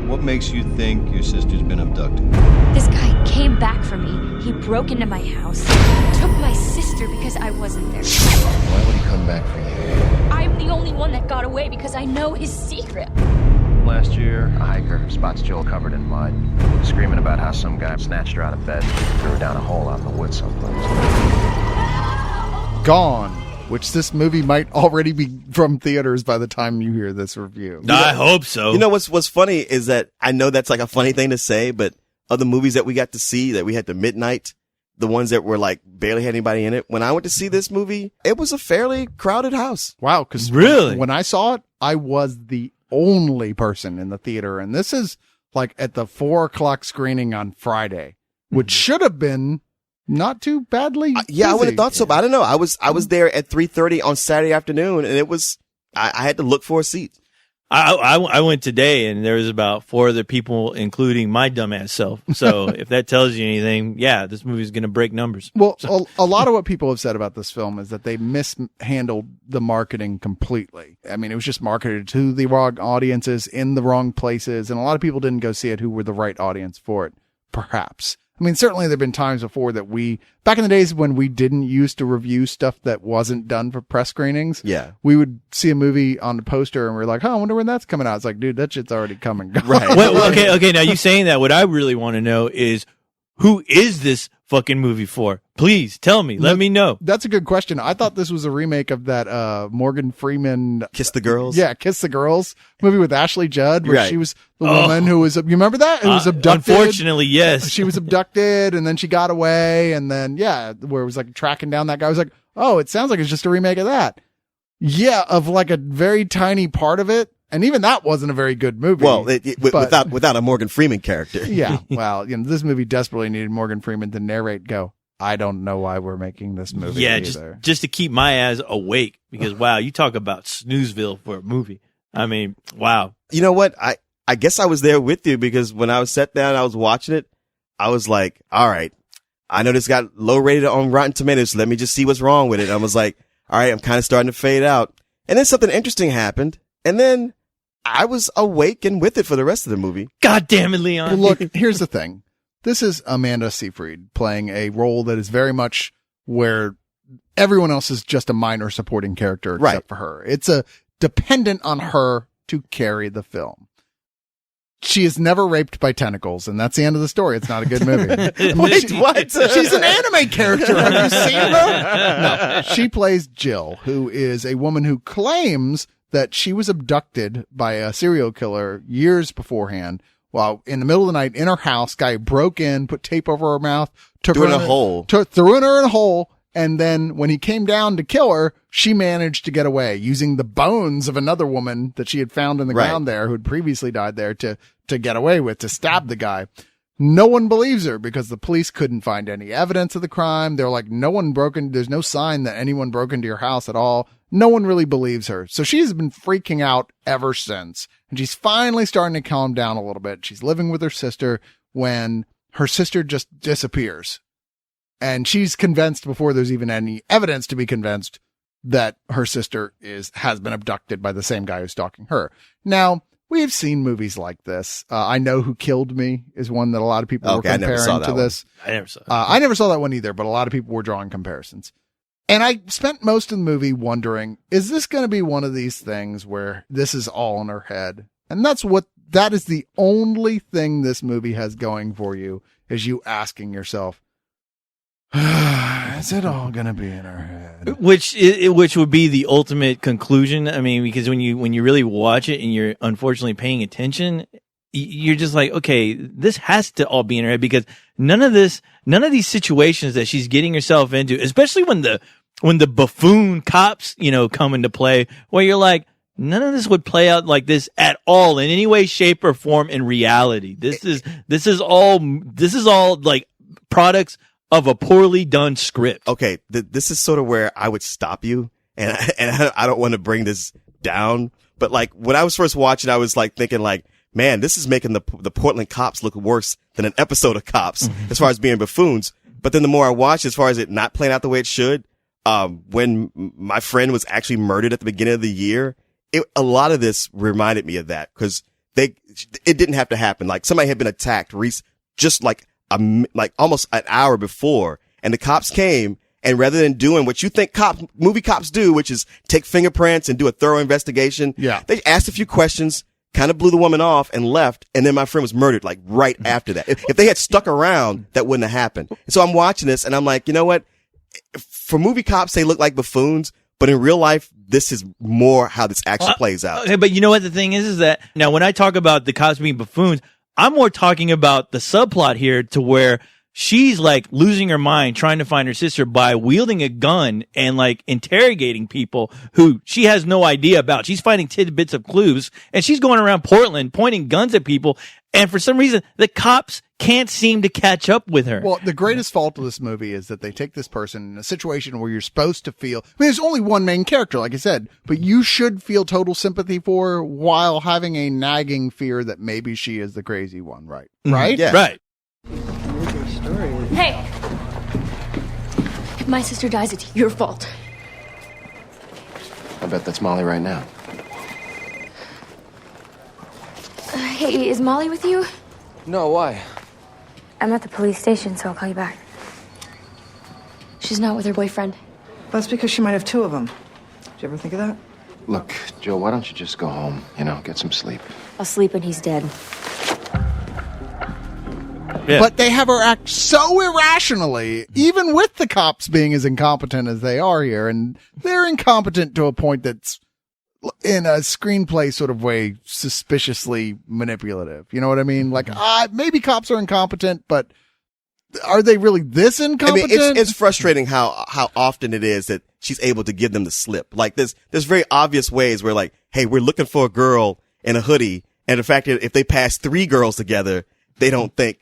What makes you think your sister's been abducted? This guy came back for me. He broke into my house, took my sister because I wasn't there. Why would he come back for you? I'm the only one that got away because I know his secret. Last year, a hiker spots Jill covered in mud, screaming about how some guy snatched her out of bed, threw her down a hole out in the woods someplace. Gone, which this movie might already be from theaters by the time you hear this review. I hope so. You know what's funny is that I know that's like a funny thing to say, but other movies that we got to see that we had to midnight, the ones that were like barely had anybody in it. When I went to see this movie, it was a fairly crowded house. Wow, because Really? when I saw it, I was the only person in the theater, and this is like at the 4:00 screening on Friday, which should have been not too badly. Yeah, I would busy. have thought so, but I don't know. I was there at 3:30 on Saturday afternoon, and it was I had to look for a seat. I went today, and there was about 4 other people, including my dumbass self. So if that tells you anything, yeah, this movie's going to break numbers. Well, a lot of what people have said about this film is that they mishandled the marketing completely. I mean, it was just marketed to the wrong audiences in the wrong places, and a lot of people didn't go see it who were the right audience for it, perhaps. I mean, certainly there have been times before that back in the days when we didn't used to review stuff that wasn't done for press screenings. Yeah. We would see a movie on the poster and we're like, oh, I wonder when that's coming out. It's like, dude, that shit's already coming. Right. Well, okay. Now you saying that, what I really want to know is, who is this fucking movie for? Please tell me. Let me know. That's a good question. I thought this was a remake of that Morgan Freeman Kiss the Girls. Yeah, Kiss the Girls movie with Ashley Judd, where Right. she was the woman who was. You remember that? Who was abducted. Unfortunately, yes. She was abducted, and then she got away, and then where it was like tracking down that guy. I was like, oh, it sounds like it's just a remake of that. Yeah, of like a very tiny part of it, and even that wasn't a very good movie. Well, but- without a Morgan Freeman character. Yeah, well, this movie desperately needed Morgan Freeman to narrate. Go, I don't know why we're making this movie. Yeah, either. just to keep my ass awake, because wow, you talk about snoozeville for a movie. I mean, wow. You know what? I guess I was there with you, because when I was sat down, I was watching it. I was like, all right, I know this got low rated on Rotten Tomatoes. So let me just see what's wrong with it. I was like, all right, I'm kind of starting to fade out. And then something interesting happened. And then I was awake and with it for the rest of the movie. God damn it, Leon. Well, look, here's the thing. This is Amanda Seyfried playing a role that is very much where everyone else is just a minor supporting character except Right. for her. It's dependent on her to carry the film. She is never raped by tentacles, and that's the end of the story. It's not a good movie. Wait, what? She's an anime character. Have you seen her? No. She plays Jill, who is a woman who claims that she was abducted by a serial killer years beforehand. While in the middle of the night in her house, guy broke in, put tape over her mouth, took Threw her in a hole. threw her in a hole, and then when he came down to kill her, she managed to get away using the bones of another woman that she had found in the Right. ground there, who had previously died there, to get away with, to stab the guy. No one believes her because the police couldn't find any evidence of the crime. They're like, there's no sign that anyone broke into your house at all. No one really believes her. So she's been freaking out ever since. And she's finally starting to calm down a little bit. She's living with her sister when her sister just disappears. And she's convinced, before there's even any evidence to be convinced, that her sister has been abducted by the same guy who's stalking her. Now, we've seen movies like this. I Know Who Killed Me is one that a lot of people were Okay, I never comparing saw to that one. this. I never saw it. I never saw that one either, but a lot of people were drawing comparisons. And I spent most of the movie wondering, is this going to be one of these things where this is all in her head? And that is the only thing this movie has going for you, is you asking yourself, is it all going to be in her head? Which would be the ultimate conclusion. I mean, because when you really watch it and you're unfortunately paying attention, you're just like, okay, this has to all be in her head, because none of these situations that she's getting herself into, especially when the buffoon cops, come into play, where you're like, none of this would play out like this at all in any way, shape, or form in reality. This is all like products of a poorly done script. Okay, this is sort of where I would stop you, and I don't want to bring this down, but like when I was first watching, I was like thinking like, man, this is making the Portland cops look worse than an episode of Cops as far as being buffoons. But then the more I watched, as far as it not playing out the way it should, when my friend was actually murdered at the beginning of the year, a lot of this reminded me of that, because it didn't have to happen. Like somebody had been attacked just like almost an hour before, and the cops came, and rather than doing what you think movie cops do, which is take fingerprints and do a thorough investigation, they asked a few questions, kind of blew the woman off and left, and then my friend was murdered like right after that. If they had stuck around, that wouldn't have happened. And so I'm watching this and I'm like, you know what? For movie cops, they look like buffoons, but in real life, this is more how this actually plays out. Okay, but you know what the thing is that now when I talk about the cops being buffoons, I'm more talking about the subplot here to where she's like losing her mind trying to find her sister by wielding a gun and like interrogating people who she has no idea about. She's finding tidbits of clues and she's going around Portland pointing guns at people. And for some reason, the cops can't seem to catch up with her. Well, the greatest fault of this movie is that they take this person in a situation where you're supposed to feel, I mean, there's only one main character, like I said, but you should feel total sympathy for her while having a nagging fear that maybe she is the crazy one, right? Right? Yeah. Right. Hey! If my sister dies, it's your fault. I bet that's Molly right now. Hey, is Molly with you? No, why? I'm at the police station, so I'll call you back. She's not with her boyfriend. That's because she might have two of them. Did you ever think of that? Look, Jill, why don't you just go home? Get some sleep. I'll sleep when he's dead. Yeah. But they have her act so irrationally, even with the cops being as incompetent as they are here. And they're incompetent to a point that's, in a screenplay sort of way, suspiciously manipulative. You know what I mean? Like, maybe cops are incompetent, but are they really this incompetent? I mean, it's frustrating how often it is that she's able to give them the slip. Like there's very obvious ways where like, hey, we're looking for a girl in a hoodie. And the fact that if they pass 3 girls together, they don't think,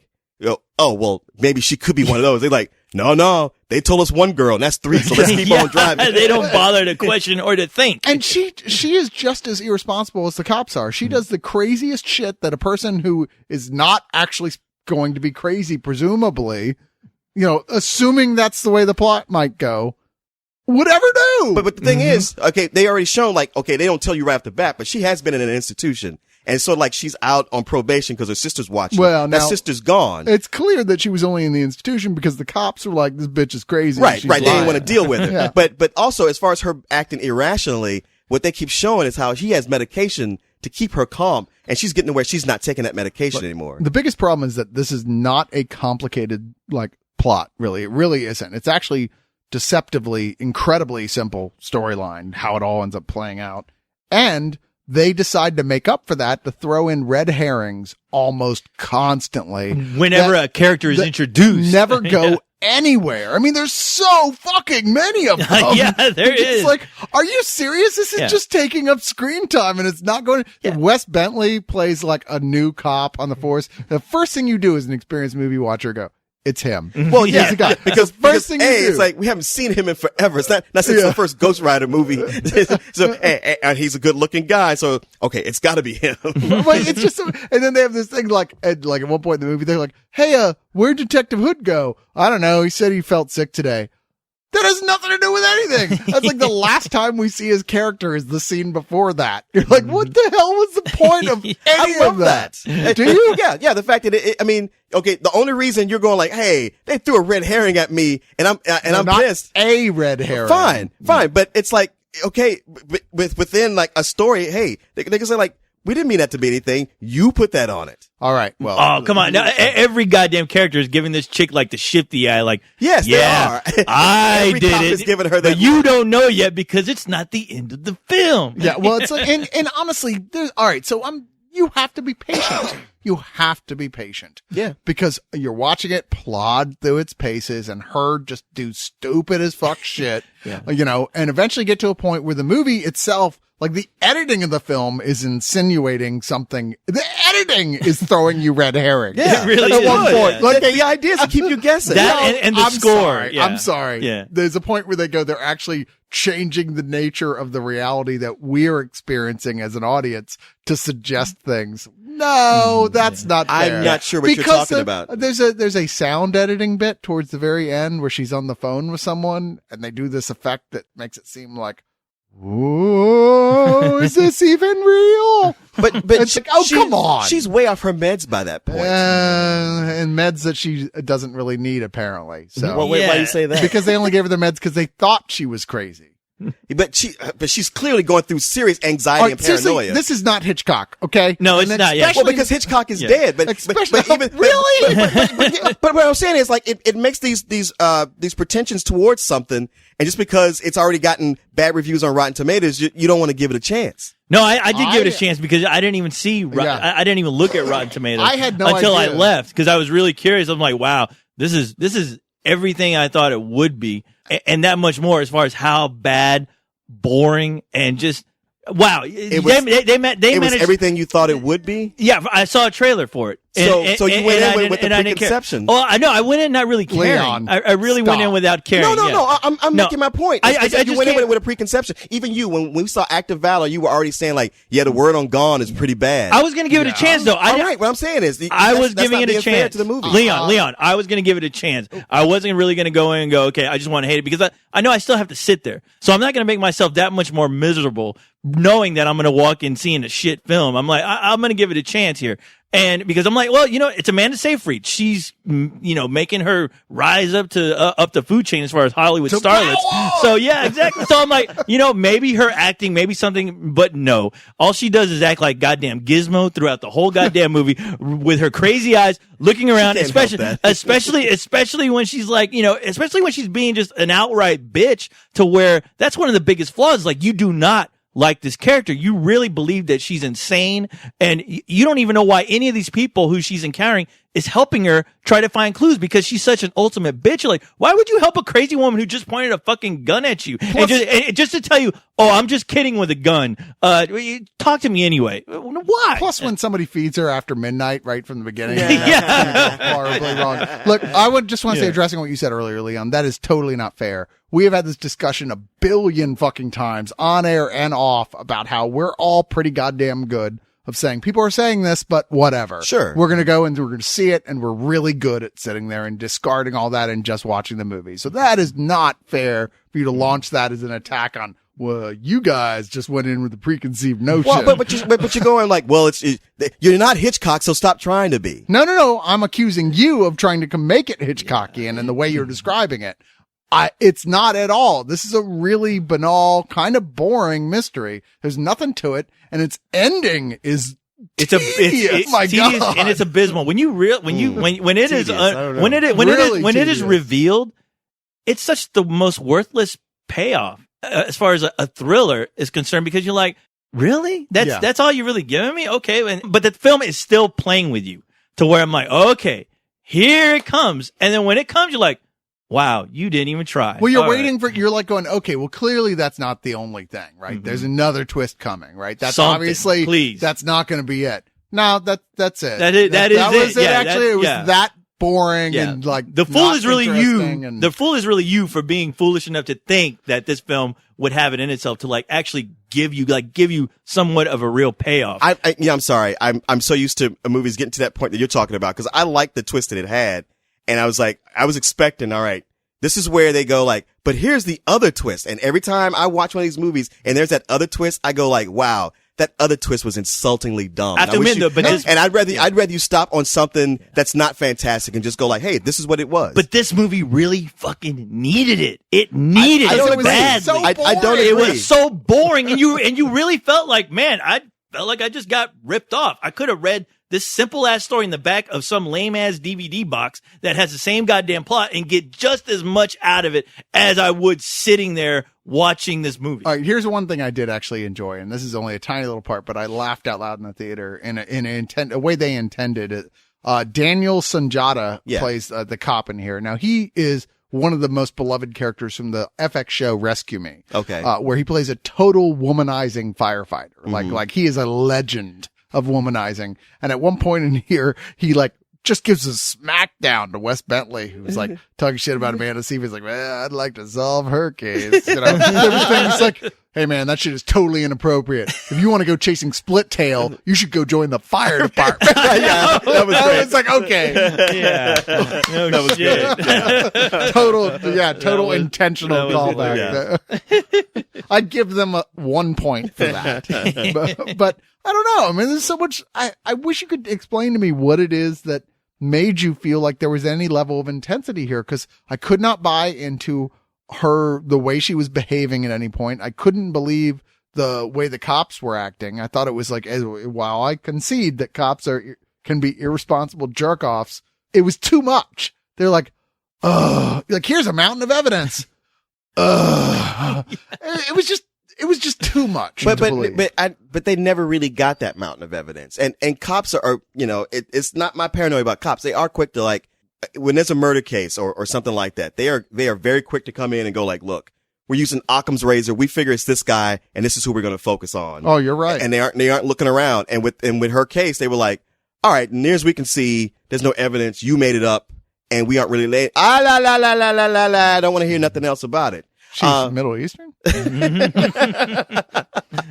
oh, well, maybe she could be one of those. They're like, no, they told us 1 girl and that's 3. So let's keep on driving. They don't bother to question or to think. And she is just as irresponsible as the cops are. She does the craziest shit that a person who is not actually going to be crazy, presumably, assuming that's the way the plot might go, would ever do. But the thing is, okay, they already shown like, okay, they don't tell you right off the bat, but she has been in an institution. And so like she's out on probation because her sister's watching. Well, that now, sister's gone. It's clear that she was only in the institution because the cops were like, this bitch is crazy. Right. They lying. didn't want to deal with it. Yeah. But also as far as her acting irrationally, what they keep showing is how she has medication to keep her calm. And she's getting to where she's not taking that medication anymore. The biggest problem is that this is not a complicated plot, really. It really isn't. It's actually deceptively, incredibly simple storyline, how it all ends up playing out. And they decide to make up for that to throw in red herrings almost constantly. Whenever a character is introduced. Never go anywhere. I mean, there's so fucking many of them. Yeah, there it's is. Like, are you serious? This is just taking up screen time and it's not going. Wes Bentley plays like a new cop on the force. The first thing you do as an experienced movie watcher, go, it's him. Well, yeah, the guy. Because first thing you do, it's like we haven't seen him in forever. It's not since the first Ghost Rider movie. So, and he's a good looking guy. So, okay, it's got to be him. But it's just, and then they have this thing like at one point in the movie, they're like, "Hey, where'd Detective Hood go? I don't know. He said he felt sick today." That has nothing to do with anything. That's like the last time we see his character is the scene before that. You're like, what the hell was the point of any of that? Do you? Yeah. The fact that the only reason you're going like, hey, they threw a red herring at me and I'm not pissed. A red herring. Fine. But it's like, okay, within like a story, hey, they can say like, we didn't mean that to be anything. You put that on it. All right. Well. Oh, come on. Now, every goddamn character is giving this chick like the shifty eye. Like, yes, they are. I Every did cop it. is giving her that but you don't know yet because it's not the end of the film. Yeah. Well, it's like, and honestly, all right. So you have to be patient. You have to be patient. Yeah. Because you're watching it plod through its paces and her just do stupid as fuck shit, and eventually get to a point where the movie itself, like the editing of the film is insinuating something. The editing is throwing you red herring. Yeah, it really at is. one point. Like the idea is to keep you guessing. That and the I'm score. Sorry. Yeah. I'm sorry. Yeah. There's a point where they're actually changing the nature of the reality that we're experiencing as an audience to suggest things. No, that's not fair. I'm not sure what you're talking about. There's a sound editing bit towards the very end where she's on the phone with someone and they do this effect that makes it seem like "Whoa, is this even real?" But It's like, oh, come on. She's way off her meds by that point. And meds that she doesn't really need, apparently. So Well, wait, why do you say that? because they only gave her the meds because they thought she was crazy. But she's clearly going through serious anxiety All right, and seriously, paranoia. this is not Hitchcock, okay? No, it's And not, yeah. Well, because Hitchcock is dead, but Especially- but even Really? But what I'm saying is, like, it makes these pretensions towards something, and just because it's already gotten bad reviews on Rotten Tomatoes, you don't want to give it a chance. No, I did give it a chance because I didn't even see. Yeah. I didn't even look at Rotten Tomatoes. I had no until idea. I left because I was really curious. I'm like, wow, this is everything I thought it would be, and that much more as far as how bad, boring, and just wow. They It was managed everything you thought it would be. Yeah, I saw a trailer for it. So you went in I with the didn't- I didn't care. preconception. Oh, I know. I went in not really caring. Leon, I really went in stop. without caring. No, yeah. I'm No. making my point. I You just went in can't- with a preconception. Even you, when we saw Act of Valor, you were already saying like, yeah, the word on Gone is pretty bad. I was going to give it a chance, though. All right, what I'm saying is, I was that's giving not it a being fair chance. to the movie. Leon, I was going to give it a chance. I wasn't really going to go in and go, okay, I just want to hate it because I know I still have to sit there. So I'm not going to make myself that much more miserable knowing that I'm going to walk in seeing a shit film. I'm like, I'm going to give it a chance here. And because I'm like, well, it's Amanda Seyfried. She's, making her rise up the food chain as far as Hollywood starlets. So yeah, exactly. So I'm like, maybe her acting, maybe something, but no. All she does is act like goddamn Gizmo throughout the whole goddamn movie with her crazy eyes looking around, can't help especially when she's like, especially when she's being just an outright bitch to where that's one of the biggest flaws. Like, you do not like this character. You really believe that she's insane, and you don't even know why any of these people who she's encountering is helping her try to find clues because she's such an ultimate bitch. You're like, why would you help a crazy woman who just pointed a fucking gun at you? And just to tell you, oh, I'm just kidding with a gun. Talk to me anyway. Why? Plus, when somebody feeds her after midnight, right from the beginning, Yeah. that's horribly wrong. Look, I would just want to say, addressing what you said earlier, Leon, that is totally not fair. We have had this discussion a billion fucking times on air and off about how we're all pretty goddamn good of saying people are saying this, but whatever. Sure. We're going to go and we're going to see it, and we're really good at sitting there and discarding all that and just watching the movie. So that is not fair for you to launch that as an attack on, well, you guys just went in with a preconceived notion. Well, but you're going like, well, you're not Hitchcock, so stop trying to be. No. I'm accusing you of trying to make it Hitchcockian in the way you're describing it. It's not at all. This is a really banal, kind of boring mystery. There's nothing to it, and its ending is tedious. My tedious, God. and it's abysmal. When it is Tedious, I don't know. Really when it is tedious. revealed, it's such the most worthless payoff as far as a thriller is concerned, because you're like, really? That's all you're really giving me? Okay, but the film is still playing with you to where I'm like, okay, here it comes, and then when it comes, you're like, wow, you didn't even try. Well, you're All waiting right. you're like going, okay, well, clearly that's not the only thing, right? There's another twist coming, right? That's Something, obviously, please. that's not going to be it. No, that's it. That is that it. was it. Yeah, Actually, it was yeah. that boring Yeah. and like The fool not is really interesting you. and- The fool is really you for being foolish enough to think that this film would have it in itself to actually give you somewhat of a real payoff. I'm sorry. I'm so used to movies getting to that point that you're talking about, because I like the twist that it had, and I was expecting, all right, this is where they go like, but here's the other twist. And every time I watch one of these movies and there's that other twist, I go like, wow, that other twist was insultingly dumb. I have to admit, though, but this- and I'd rather you stop on something that's not fantastic and just go like, hey, this is what it was. But this movie really fucking needed it. It needed I don't it agree. badly. So I don't boring. agree. It was so boring, and you really felt like, man, I felt like I just got ripped off. I could have read this simple ass story in the back of some lame ass DVD box that has the same goddamn plot and get just as much out of it as I would sitting there watching this movie. All right, here's one thing I did actually enjoy, and this is only a tiny little part, but I laughed out loud in the theater in a way they intended it. Daniel Sunjata plays the cop in here. Now, he is one of the most beloved characters from the FX show Rescue Me. Okay. Where he plays a total womanizing firefighter. Like he is a legend of womanizing. And at one point in here, he just gives a smackdown to Wes Bentley, who's like talking shit about Amanda Seyfried. He's like, man, I'd like to solve her case. You know, everything's like, hey man, that shit is totally inappropriate. If you want to go chasing Split Tail, you should go join the fire department. Yeah, that was great. It's like, okay. Yeah. No That was shit. Total intentional that was callback. I'd give them 1 point for that. but I don't know. I mean, there's so much. I wish you could explain to me what it is that made you feel like there was any level of intensity here, because I could not buy into the way she was behaving at any point. I couldn't believe the way the cops were acting. I thought it was like, while I concede that cops can be irresponsible jerk offs, it was too much. They're like, like here's a mountain of evidence. It was just too much. But they never really got that mountain of evidence. And cops are, it's not my paranoia about cops. They are quick to, like, when there's a murder case or something like that, they are very quick to come in and go like, look, we're using Occam's razor. We figure it's this guy and this is who we're going to focus on. Oh, you're right. And they aren't looking around. And with her case, they were like, all right, near as we can see, there's no evidence. You made it up and we aren't really late. I don't want to hear nothing else about it. She's Middle Eastern.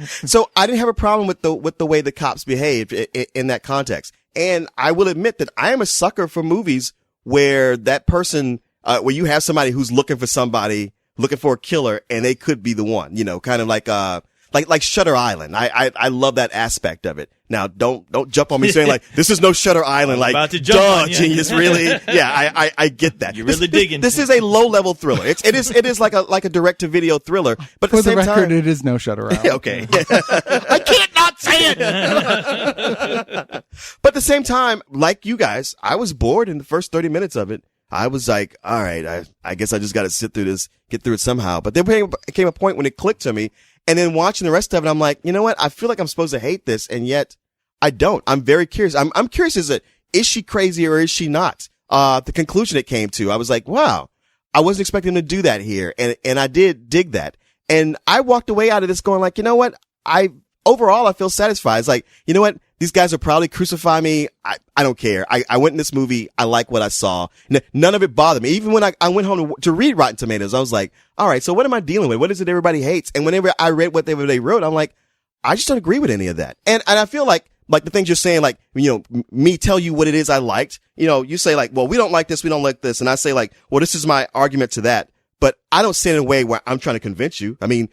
So I didn't have a problem with the way the cops behaved in that context. And I will admit that I am a sucker for movies where that person, where you have somebody who's looking for a killer and they could be the one, kind of like Shutter Island. I love that aspect of it. Now, don't jump on me saying like, this is no Shutter Island. Like, about to jump on you. Genius, really? Yeah, I get that. You're really digging. This is a low level thriller. It is like a direct to video thriller, but For at the the same record, time, it is no Shutter Island. okay. I can't not say it. But at the same time, like you guys, I was bored in the first 30 minutes of it. I was like, all right, I guess I just got to sit through this, get through it somehow. But there came a point when it clicked to me. And then watching the rest of it, I'm like, you know what? I feel like I'm supposed to hate this, and yet I don't. I'm very curious. I'm curious, is she crazy or is she not? The conclusion it came to, I was like, wow, I wasn't expecting him to do that here. And I did dig that. And I walked away out of this going like, you know what? Overall, I feel satisfied. It's like, you know what? These guys will probably crucify me. I don't care. I went in this movie. I like what I saw. None of it bothered me. Even when I went home to read Rotten Tomatoes, I was like, all right, so what am I dealing with? What is it everybody hates? And whenever I read what they wrote, I'm like, I just don't agree with any of that. And I feel like the things you're saying, like, me tell you what it is I liked, you say like, well, we don't like this. We don't like this. And I say like, well, this is my argument to that. But I don't say it in a way where I'm trying to convince you. I mean,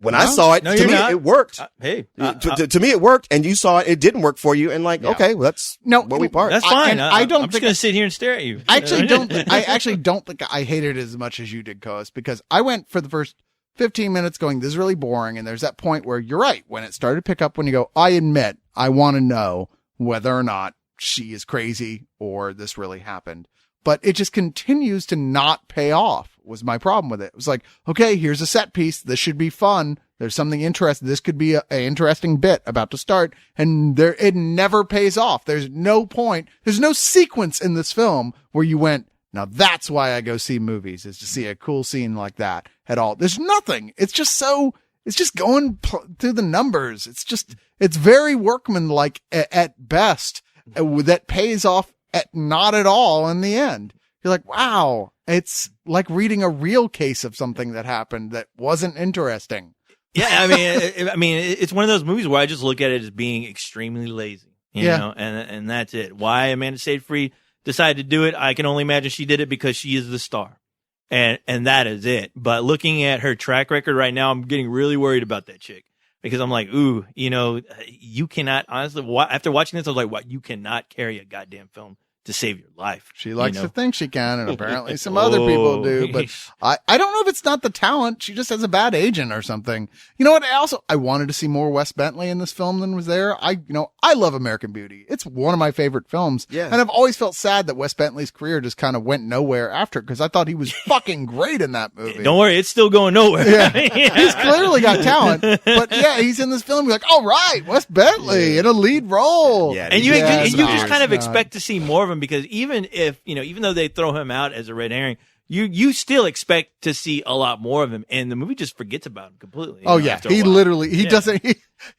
when I saw it, to me, it worked. To me, it worked, and you saw it didn't work for you, and like, okay, well, that's where we part. That's fine. I'm just going to sit here and stare at you. I actually don't think I hated it as much as you did, Coast, because I went for the first 15 minutes going, this is really boring, and there's that point where you're right, when it started to pick up, when you go, I admit, I want to know whether or not she is crazy or this really happened. But it just continues to not pay off, was my problem with it. It was like, okay, here's a set piece. This should be fun. There's something interesting. This could be an interesting bit about to start. And it never pays off. There's no point. There's no sequence in this film where you went, now that's why I go see movies, is to see a cool scene like that at all. There's nothing. It's just going through the numbers. It's very workmanlike at best, that pays off not at all in the end. You're like, wow, it's like reading a real case of something that happened that wasn't interesting. Yeah, I mean, it's one of those movies where I just look at it as being extremely lazy, you know, and that's it. Why Amanda Seyfried decided to do it, I can only imagine she did it because she is the star, and that is it. But looking at her track record right now, I'm getting really worried about that chick, because I'm like, ooh, you cannot, honestly, after watching this, I was like, what? You cannot carry a goddamn film to save your life. She likes to think she can, and apparently some other people do, but I don't know if it's not the talent. She just has a bad agent or something. You know what? I wanted to see more Wes Bentley in this film than was there. I love American Beauty. It's one of my favorite films. Yeah. And I've always felt sad that Wes Bentley's career just kind of went nowhere after, because I thought he was fucking great in that movie. Don't worry, it's still going nowhere. Yeah. He's clearly got talent, but yeah, he's in this film. You're like, all right, Wes Bentley in a lead role. Yeah, and you just kind of expect to see more of him, because even though they throw him out as a red herring, you still expect to see a lot more of him, and the movie just forgets about him completely. Oh yeah, he literally doesn't.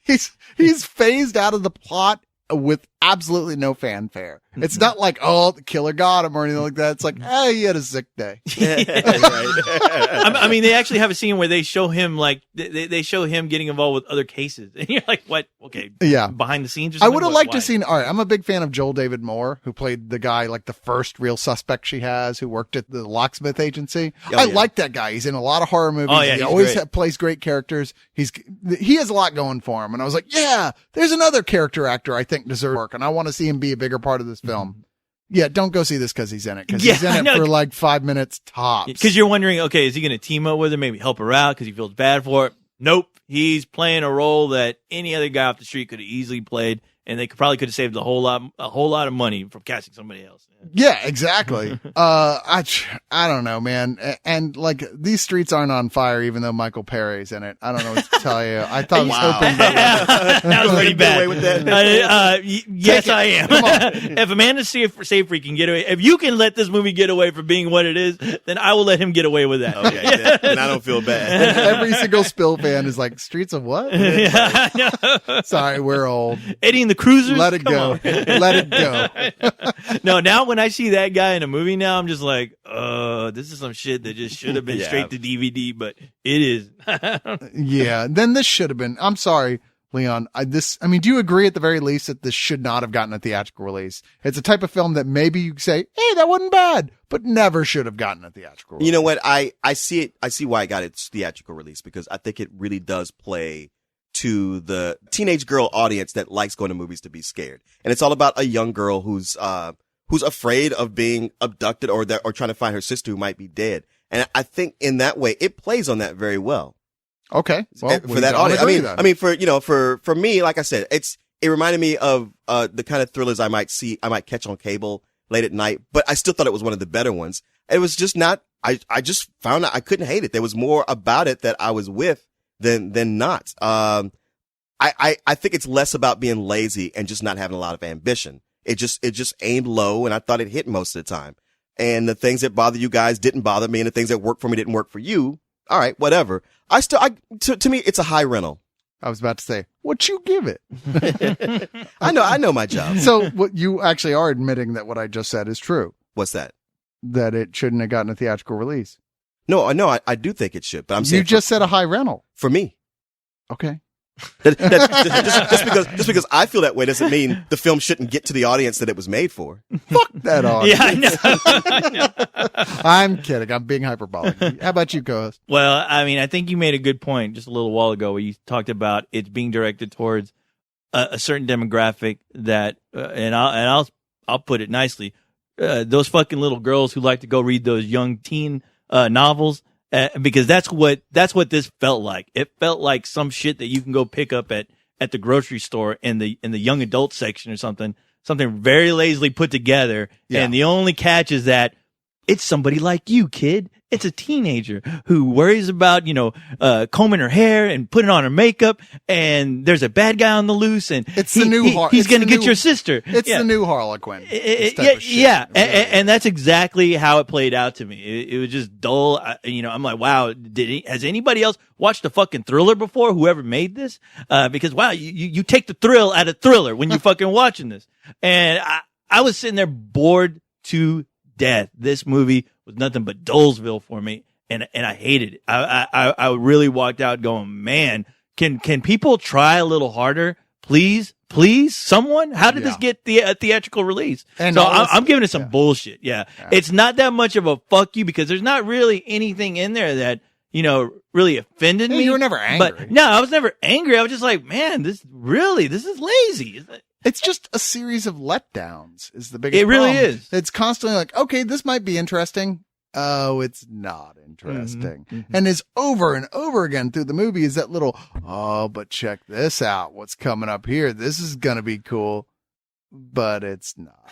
He's phased out of the plot with absolutely no fanfare. It's not like, oh, the killer got him or anything like that. It's like, hey, he had a sick day. I mean, they actually have a scene where they show him like they show him getting involved with other cases, and you're like, what? Okay, Yeah. behind the scenes. Or I something? would have What- liked to why? seen. All right, I'm a big fan of Joel David Moore, who played the guy, like the first real suspect she has, who worked at the locksmith agency. I like that guy. He's in a lot of horror movies. Oh, yeah, he he's always great. plays great characters. He has a lot going for him. And I was like, yeah, there's another character actor I think deserves work, and I want to see him be a bigger part of this film. Yeah, don't go see this because he's in it. Because he's Yeah, I in it know. for like 5 minutes tops. Because you're wondering, okay, is he going to team up with her, maybe help her out because he feels bad for it? Nope. He's playing a role that any other guy off the street could have easily played, and they could have saved a whole lot of money from casting somebody else. Yeah, exactly. I don't know, man. And like these streets aren't on fire, even though Michael Perry's in it. I don't know what to tell you. I thought I was hoping that That was pretty Get bad. away with that? Yes, I am. If Amanda Seyfried can get away, if you can let this movie get away for being what it is, then I will let him get away with that. Okay, and I don't feel bad. every single Spill fan is like, streets of what? Yeah, I know. Sorry, we're old. Eddie and the Cruisers. Let it Come go. on. Let it go. No, now when I see that guy in a movie now, I'm just like, this is some shit that just should have been Yeah. straight to DVD, but it is. Yeah. Then this should have been. I'm sorry, Leon. Do you agree at the very least that this should not have gotten a theatrical release? It's a type of film that maybe you say, hey, that wasn't bad, but never should have gotten a theatrical release. You know what? I see it. I see why I got its theatrical release, because I think it really does play to the teenage girl audience that likes going to movies to be scared. And it's all about a young girl who's afraid of being abducted or trying to find her sister who might be dead. And I think in that way, it plays on that very well. Okay. Well, For that audience. For me, like I said, it reminded me of, the kind of thrillers I might catch on cable late at night, but I still thought it was one of the better ones. It was just not, I just found out I couldn't hate it. There was more about it that I was with than not. I think it's less about being lazy and just not having a lot of ambition. It just aimed low, and I thought it hit most of the time. And the things that bother you guys didn't bother me, and the things that worked for me didn't work for you. All right, whatever. To me, it's a high rental. I was about to say, what you give it? I know my job. So what you actually are admitting that what I just said is true, What's that? that it shouldn't have gotten a theatrical release. No, I do think it should, but I'm saying You just said a high rental. for me. Okay. Just because I feel that way doesn't mean the film shouldn't get to the audience that it was made for. Fuck that on. Yeah, I know. I'm kidding. I'm being hyperbolic. How about you, co-host? Well, I mean, I think you made a good point just a little while ago where you talked about it being directed towards a certain demographic that, and I'll put it nicely, those fucking little girls who like to go read those young teen novels. Because that's what this felt like. It felt like some shit that you can go pick up at the grocery store in the young adult section or something very lazily put together. Yeah. And the only catch is that it's somebody like you, kid. It's a teenager who worries about, combing her hair and putting on her makeup, and there's a bad guy on the loose, and It's the new he's going to get your sister. It's Yeah. the new Harlequin. This type Yeah, of shit. yeah. And that's exactly how it played out to me. It was just dull. I'm like, wow, has anybody else watched a fucking thriller before? Whoever made this? Because wow, you take the thrill out of thriller when you're fucking watching this. And I was sitting there bored to death. This movie was nothing but Dolesville for me, and I hated it. I really walked out going, man, can people try a little harder, please, someone? How did this get the theatrical release? And so honestly, I'm giving it some bullshit. Yeah. It's not that much of a fuck you because there's not really anything in there that really offended Yeah, me. you were never angry. But no, I was never angry. I was just like, man, this is lazy. It's just a series of letdowns is the biggest It really problem. is. It's constantly like, okay, this might be interesting. Oh, it's not interesting. Mm-hmm. And is over and over again through the movie is that little, oh, but check this out. What's coming up here? This is going to be cool. But it's not.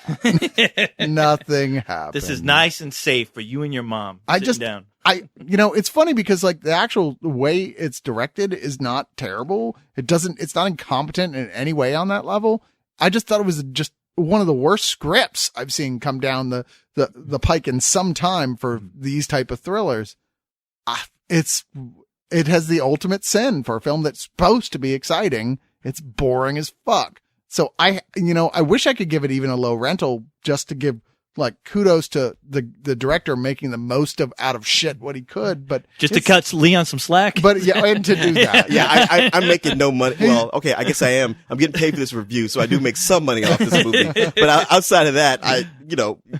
Nothing happened. This is nice and safe for you and your mom. I sitting just- down. It's funny because like the actual way it's directed is not terrible. It's not incompetent in any way on that level. I just thought it was just one of the worst scripts I've seen come down the pike in some time for these type of thrillers. It has the ultimate sin for a film that's supposed to be exciting. It's boring as fuck. So I wish I could give it even a low rental just to give like kudos to the director making the most out of shit what he could, but Just to cut Leon some slack. but yeah, and to do that. Yeah, I'm making no money. Well, okay, I guess I am. I'm getting paid for this review, so I do make some money off this movie. But outside of that,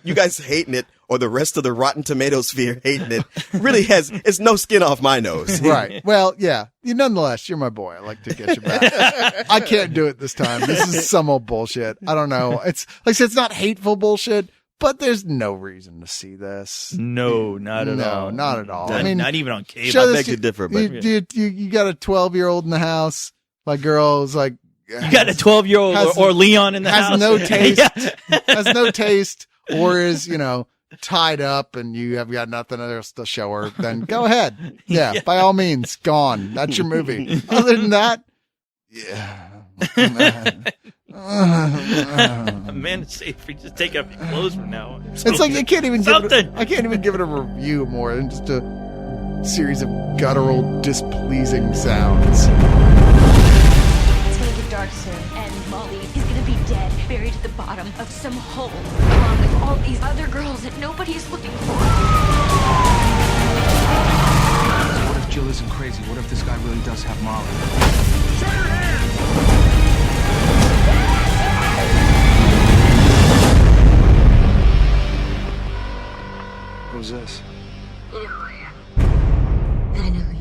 you guys hating it, or the rest of the Rotten Tomatoes sphere hating it, really it's no skin off my nose. Right. Well, yeah. Nonetheless, you're my boy. I like to get you back. I can't do it this time. This is some old bullshit. I don't know. It's like I said, it's not hateful bullshit, but there's no reason to see this. No, not at all. No, not at all. Not, I mean, not even on cable. show I this beg to differ, but you got a 12-year-old in the house. My girl is like, You got a 12-year-old has- or Leon in the house. has no taste, Yeah. has no taste, or is, tied up and you have got nothing else to show her, then go ahead. Yeah, by all means, gone. That's your movie. Other than that, yeah. Man, it's safe if you just take off your clothes from now on. It's like I can't even Something. I can't even give it a review more than just a series of guttural, displeasing sounds. It's gonna get dark soon, and Molly is gonna be dead, buried at the bottom of some hole, along with all these other girls that nobody's looking for. What if Jill isn't crazy? What if this guy really does have Molly? Who's this? I don't know who